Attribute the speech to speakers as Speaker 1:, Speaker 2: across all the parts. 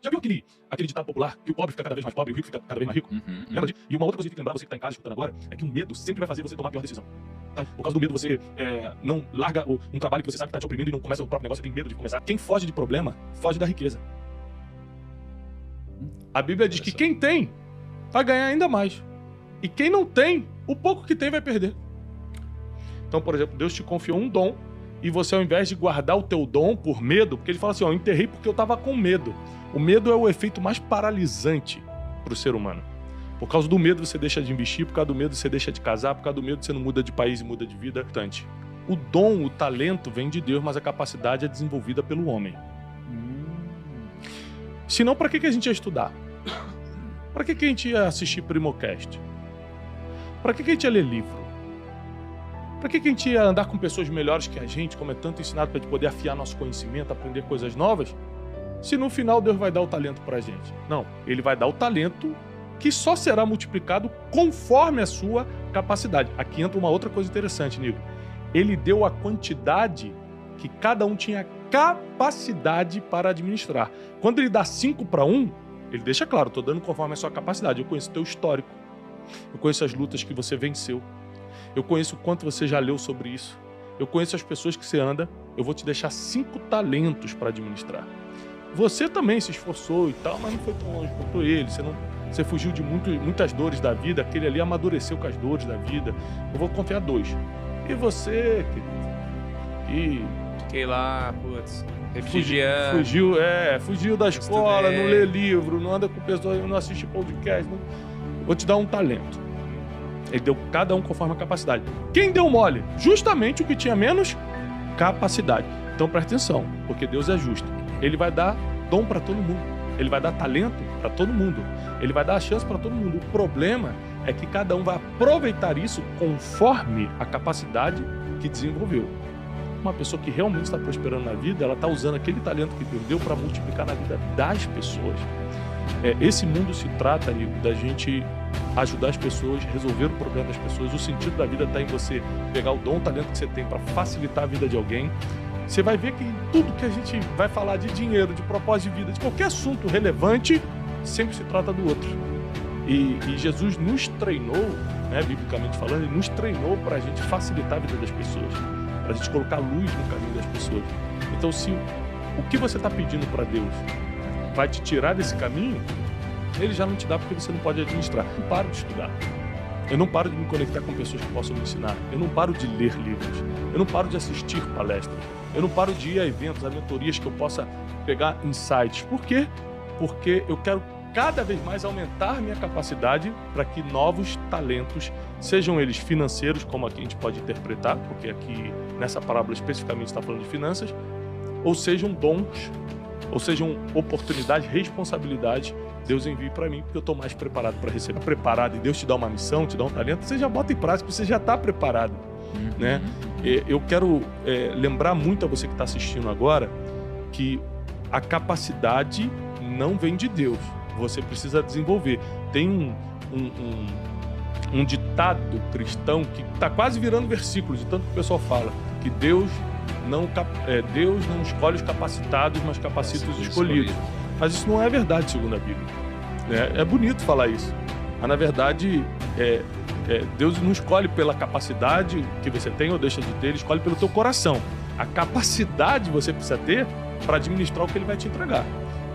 Speaker 1: Já viu aquele ditado popular que o pobre fica cada vez mais pobre e o rico fica cada vez mais rico? Lembra disso? E uma outra coisa que tem que lembrar, você que está em casa escutando agora, é que o medo sempre vai fazer você tomar a pior decisão. Tá? Por causa do medo, você não larga um trabalho que você sabe que está te oprimindo e não começa o próprio negócio, você tem medo de começar. Quem foge de problema, foge da riqueza. A Bíblia diz que quem tem, vai ganhar ainda mais. E quem não tem, o pouco que tem vai perder. Então, por exemplo, Deus te confiou um dom e você, ao invés de guardar o teu dom por medo, porque ele fala assim, ó, eu enterrei porque eu estava com medo. O medo é o efeito mais paralisante para o ser humano. Por causa do medo você deixa de investir, por causa do medo você deixa de casar, por causa do medo você não muda de país e muda de vida. O dom, o talento vem de Deus, mas a capacidade é desenvolvida pelo homem. Senão, para que a gente ia estudar? Para que a gente ia assistir Primocast? Para que a gente ia ler livro? Para que a gente ia andar com pessoas melhores que a gente, como é tanto ensinado para a gente poder afiar nosso conhecimento, aprender coisas novas? Se no final Deus vai dar o talento para a gente. Não, Ele vai dar o talento que só será multiplicado conforme a sua capacidade. Aqui entra uma outra coisa interessante, Nico. Ele deu a quantidade que cada um tinha capacidade para administrar. Quando ele dá 5 para 1, ele deixa claro, estou dando conforme a sua capacidade. Eu conheço o teu histórico. Eu conheço as lutas que você venceu. Eu conheço o quanto você já leu sobre isso. Eu conheço as pessoas que você anda. Eu vou te deixar 5 talentos para administrar. Você também se esforçou e tal, mas não foi tão longe quanto ele. Você fugiu de muitas dores da vida. Aquele ali amadureceu com as dores da vida. Eu vou confiar 2. E você, querido?
Speaker 2: Fiquei lá, putz, refugiando.
Speaker 1: Fugiu da escola, não lê livro, não anda com pessoas, não assiste podcast. Não... Vou te dar um talento. Ele deu cada um conforme a capacidade. Quem deu mole? Justamente o que tinha menos capacidade. Então presta atenção, porque Deus é justo. Ele vai dar dom para todo mundo. Ele vai dar talento para todo mundo. Ele vai dar a chance para todo mundo. O problema é que cada um vai aproveitar isso conforme a capacidade que desenvolveu. Uma pessoa que realmente está prosperando na vida, ela está usando aquele talento que Deus deu para multiplicar na vida das pessoas. Esse mundo se trata, amigo, da gente ajudar as pessoas, resolver o problema das pessoas. O sentido da vida está em você pegar o dom, o talento que você tem para facilitar a vida de alguém. Você vai ver que tudo que a gente vai falar de dinheiro, de propósito de vida, de qualquer assunto relevante, sempre se trata do outro. E Jesus nos treinou, né, biblicamente falando, ele nos treinou para a gente facilitar a vida das pessoas, para a gente colocar luz no caminho das pessoas. Então, se o que você está pedindo para Deus vai te tirar desse caminho, ele já não te dá porque você não pode administrar. Eu não paro de estudar. Eu não paro de me conectar com pessoas que possam me ensinar. Eu não paro de ler livros. Eu não paro de assistir palestras. Eu não paro de ir a eventos, a mentorias que eu possa pegar insights. Por quê? Porque eu quero cada vez mais aumentar minha capacidade para que novos talentos, sejam eles financeiros, como aqui a gente pode interpretar, porque aqui nessa parábola especificamente está falando de finanças, ou sejam dons, ou sejam oportunidades, responsabilidades, Deus envie para mim, porque eu estou mais preparado para receber. Preparado, e Deus te dá uma missão, te dá um talento, você já bota em prática, você já está preparado. Né? Eu quero lembrar muito a você que está assistindo agora que a capacidade não vem de Deus, você precisa desenvolver. Tem um ditado cristão que está quase virando versículo, de tanto que o pessoal fala, que Deus não escolhe os capacitados, mas capacita os escolhidos. Mas isso não é verdade, segundo a Bíblia. É bonito falar isso, mas na verdade Deus não escolhe pela capacidade que você tem ou deixa de ter, Ele escolhe pelo teu coração. A capacidade você precisa ter para administrar o que Ele vai te entregar.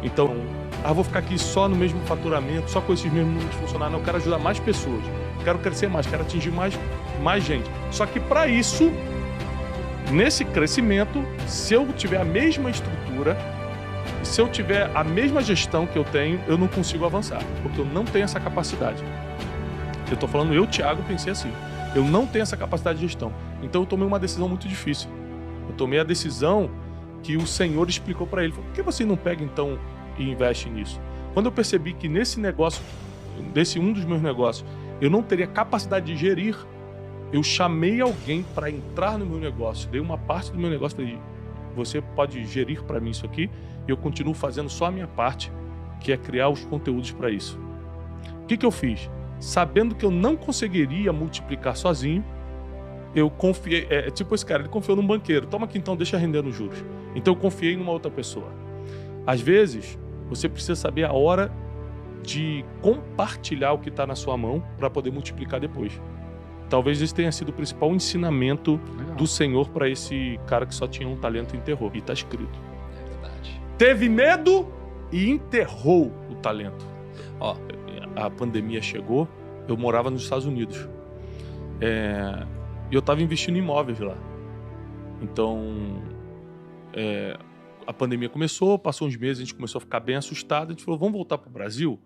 Speaker 1: Então, vou ficar aqui só no mesmo faturamento, só com esses mesmos números funcionar. Não, eu quero ajudar mais pessoas, quero crescer mais, quero atingir mais gente. Só que para isso, nesse crescimento, se eu tiver a mesma estrutura, se eu tiver a mesma gestão que eu tenho, eu não consigo avançar, porque eu não tenho essa capacidade. Eu estou falando, eu, Thiago, pensei assim, eu não tenho essa capacidade de gestão. Então eu tomei uma decisão muito difícil. Eu tomei a decisão que o Senhor explicou para ele. Por que você não pega então e investe nisso? Quando eu percebi que nesse negócio, nesse um dos meus negócios, eu não teria capacidade de gerir, eu chamei alguém para entrar no meu negócio, dei uma parte do meu negócio, falei, você pode gerir para mim isso aqui, e eu continuo fazendo só a minha parte, que é criar os conteúdos para isso. O que eu fiz? Sabendo que eu não conseguiria multiplicar sozinho, eu confiei, tipo esse cara, ele confiou num banqueiro, toma aqui então, deixa render nos juros. Então eu confiei numa outra pessoa. Às vezes, você precisa saber a hora de compartilhar o que está na sua mão para poder multiplicar depois. Talvez esse tenha sido o principal ensinamento do Senhor para esse cara que só tinha um talento e enterrou. E está escrito.
Speaker 3: É verdade.
Speaker 1: Teve medo e enterrou o talento.
Speaker 3: Ó,
Speaker 1: a pandemia chegou, eu morava nos Estados Unidos. E eu estava investindo em imóveis lá. Então, a pandemia começou, passou uns meses, a gente começou a ficar bem assustado. A gente falou, vamos voltar para o Brasil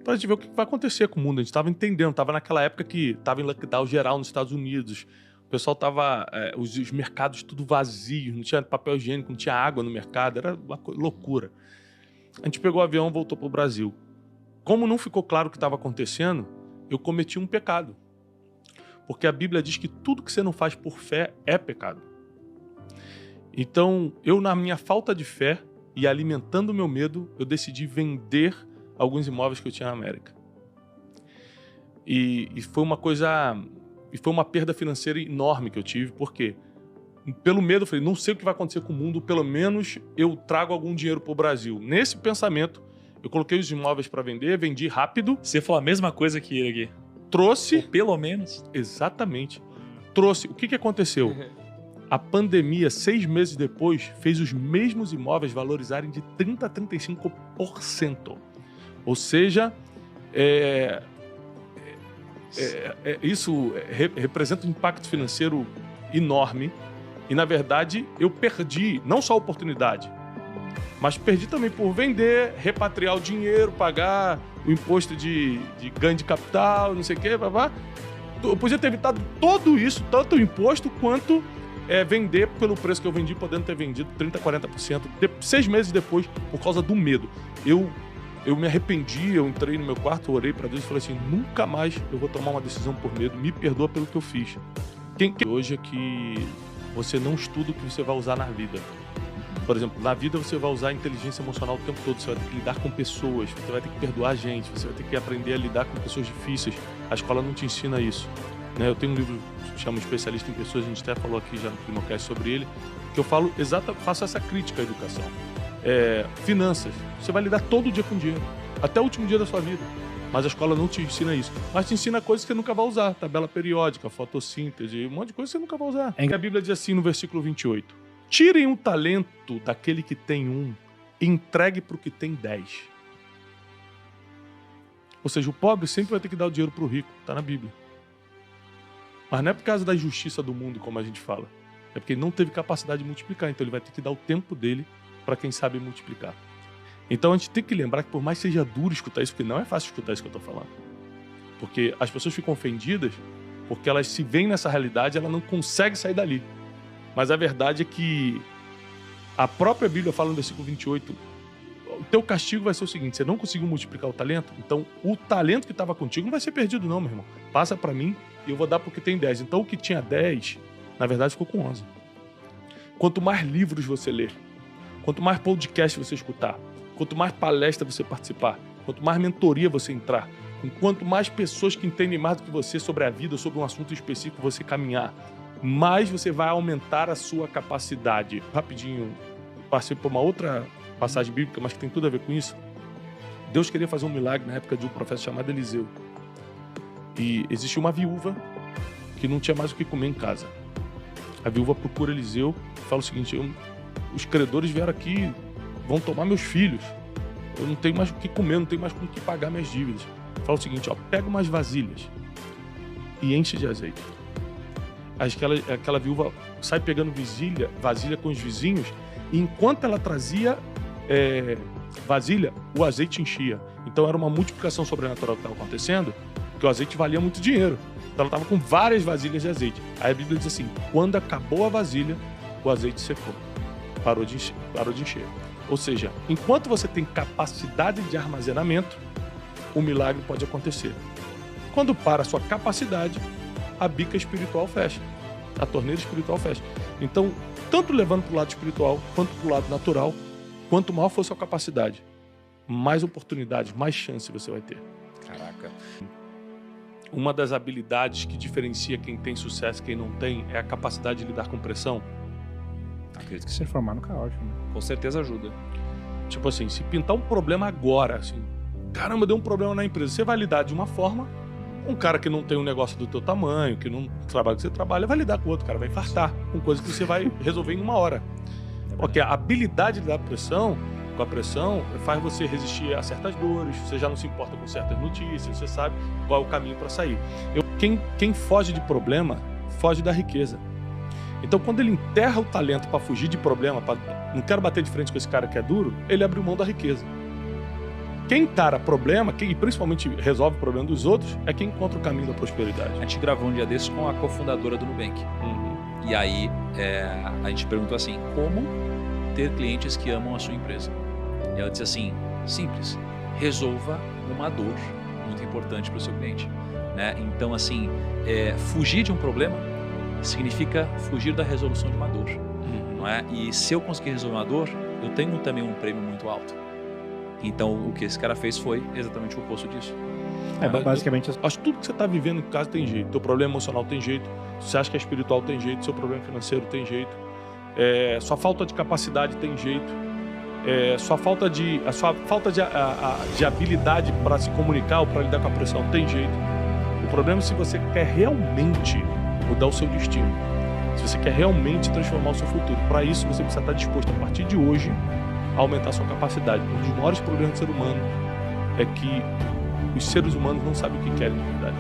Speaker 1: para a gente ver o que vai acontecer com o mundo. A gente estava entendendo, estava naquela época que estava em lockdown geral nos Estados Unidos. O pessoal estava, os mercados tudo vazios, não tinha papel higiênico, não tinha água no mercado, era uma loucura. A gente pegou o avião e voltou para o Brasil. Como não ficou claro o que estava acontecendo, eu cometi um pecado. Porque a Bíblia diz que tudo que você não faz por fé é pecado. Então, eu, na minha falta de fé e alimentando o meu medo, eu decidi vender alguns imóveis que eu tinha na América. E foi uma coisa... E foi uma perda financeira enorme que eu tive, porque pelo medo eu falei, não sei o que vai acontecer com o mundo, pelo menos eu trago algum dinheiro para o Brasil. Nesse pensamento, eu coloquei os imóveis para vender, vendi rápido.
Speaker 4: Você falou a mesma coisa que ele aqui.
Speaker 1: Trouxe...
Speaker 4: Ou pelo menos.
Speaker 1: Exatamente. Trouxe. O que aconteceu? A pandemia, 6 meses depois, fez os mesmos imóveis valorizarem de 30% a 35%. Ou seja, isso representa um impacto financeiro enorme. E, na verdade, eu perdi não só a oportunidade, mas perdi também por vender, repatriar o dinheiro, pagar o imposto de ganho de capital, não sei o quê, blá. Eu podia ter evitado tudo isso, tanto o imposto quanto vender pelo preço que eu vendi, podendo ter vendido 30%, 40%, 6 meses depois, por causa do medo. Eu me arrependi, eu entrei no meu quarto, orei para Deus e falei assim, nunca mais eu vou tomar uma decisão por medo, me perdoa pelo que eu fiz. Hoje é que você não estuda o que você vai usar na vida. Por exemplo, na vida você vai usar a inteligência emocional o tempo todo, você vai ter que lidar com pessoas, você vai ter que perdoar gente, você vai ter que aprender a lidar com pessoas difíceis. A escola não te ensina isso. Eu tenho um livro que chama Especialista em Pessoas, a gente até falou aqui já no Primocast sobre ele, que eu faço essa crítica à educação. Finanças, você vai lidar todo dia com dinheiro, até o último dia da sua vida, mas a escola não te ensina isso, mas te ensina coisas que você nunca vai usar, tabela periódica, fotossíntese, um monte de coisa que você nunca vai usar. A Bíblia diz assim no versículo 28, tirem um talento daquele que tem um e entregue para o que tem 10. Ou seja, o pobre sempre vai ter que dar o dinheiro para o rico, está na Bíblia. Mas não é por causa da injustiça do mundo, como a gente fala, é porque ele não teve capacidade de multiplicar, então ele vai ter que dar o tempo dele para quem sabe multiplicar. Então a gente tem que lembrar que por mais seja duro escutar isso, porque não é fácil escutar isso que eu estou falando. Porque as pessoas ficam ofendidas porque elas se veem nessa realidade, ela não consegue sair dali. Mas a verdade é que a própria Bíblia fala no versículo 28, o teu castigo vai ser o seguinte, você não conseguiu multiplicar o talento, então o talento que estava contigo não vai ser perdido não, meu irmão. Passa para mim e eu vou dar porque tem 10. Então o que tinha 10, na verdade ficou com 11. Quanto mais livros você ler, quanto mais podcast você escutar, quanto mais palestra você participar, quanto mais mentoria você entrar, quanto mais pessoas que entendem mais do que você sobre a vida, sobre um assunto específico você caminhar, mais você vai aumentar a sua capacidade. Rapidinho, passei por uma outra passagem bíblica, mas que tem tudo a ver com isso. Deus queria fazer um milagre na época de um profeta chamado Eliseu. E existia uma viúva que não tinha mais o que comer em casa. A viúva procura Eliseu e fala o seguinte, os credores vieram aqui, vão tomar meus filhos. Eu não tenho mais o que comer, não tenho mais com o que pagar minhas dívidas. Fala o seguinte, pega umas vasilhas e enche de azeite. Aquela viúva sai pegando vasilha com os vizinhos, e enquanto ela trazia vasilha, o azeite enchia. Então era uma multiplicação sobrenatural que estava acontecendo, porque o azeite valia muito dinheiro. Então ela estava com várias vasilhas de azeite. Aí a Bíblia diz assim, quando acabou a vasilha, o azeite secou. Parou de encher. Ou seja, enquanto você tem capacidade de armazenamento, o milagre pode acontecer. Quando para a sua capacidade, a bica espiritual fecha. A torneira espiritual fecha. Então, tanto levando para o lado espiritual, quanto para o lado natural, quanto maior for a sua capacidade, mais oportunidades, mais chance você vai ter.
Speaker 3: Caraca.
Speaker 1: Uma das habilidades que diferencia quem tem sucesso e quem não tem é a capacidade de lidar com pressão.
Speaker 3: Acredito que
Speaker 4: Se formar no caótico, né?
Speaker 3: com certeza ajuda.
Speaker 1: Tipo assim, se pintar um problema agora, assim, caramba, deu um problema na empresa, você vai lidar de uma forma, um cara que não tem um negócio do teu tamanho, que não trabalha que você trabalha, vai lidar com outro cara, vai infartar com coisa que você vai resolver em uma hora. Porque a habilidade de lidar com a pressão, faz você resistir a certas dores, você já não se importa com certas notícias, você sabe qual é o caminho para sair. Quem foge de problema, foge da riqueza. Então, quando ele enterra o talento para fugir de problema, não quero bater de frente com esse cara que é duro, ele abriu mão da riqueza. Quem encara problema, quem principalmente resolve o problema dos outros, é quem encontra o caminho da prosperidade.
Speaker 5: A gente gravou um dia desses com a cofundadora do Nubank. E aí a gente perguntou assim, como ter clientes que amam a sua empresa? E ela disse assim, simples, resolva uma dor muito importante para o seu cliente. Né? Então, assim, fugir de um problema significa fugir da resolução de uma dor. Não é? E se eu conseguir resolver uma dor, eu tenho também um prêmio muito alto. Então, o que esse cara fez foi exatamente o oposto disso.
Speaker 6: Basicamente...
Speaker 1: Acho que tudo que você está vivendo em casa tem jeito. Teu problema emocional tem jeito. Se você acha que é espiritual tem jeito. Seu problema financeiro tem jeito. Sua falta de capacidade tem jeito. A sua falta de habilidade para se comunicar ou para lidar com a pressão tem jeito. O problema é se você quer realmente mudar o seu destino. Se você quer realmente transformar o seu futuro. Para isso, você precisa estar disposto, a partir de hoje, a aumentar a sua capacidade. Um dos maiores problemas do ser humano é que os seres humanos não sabem o que querem de verdade.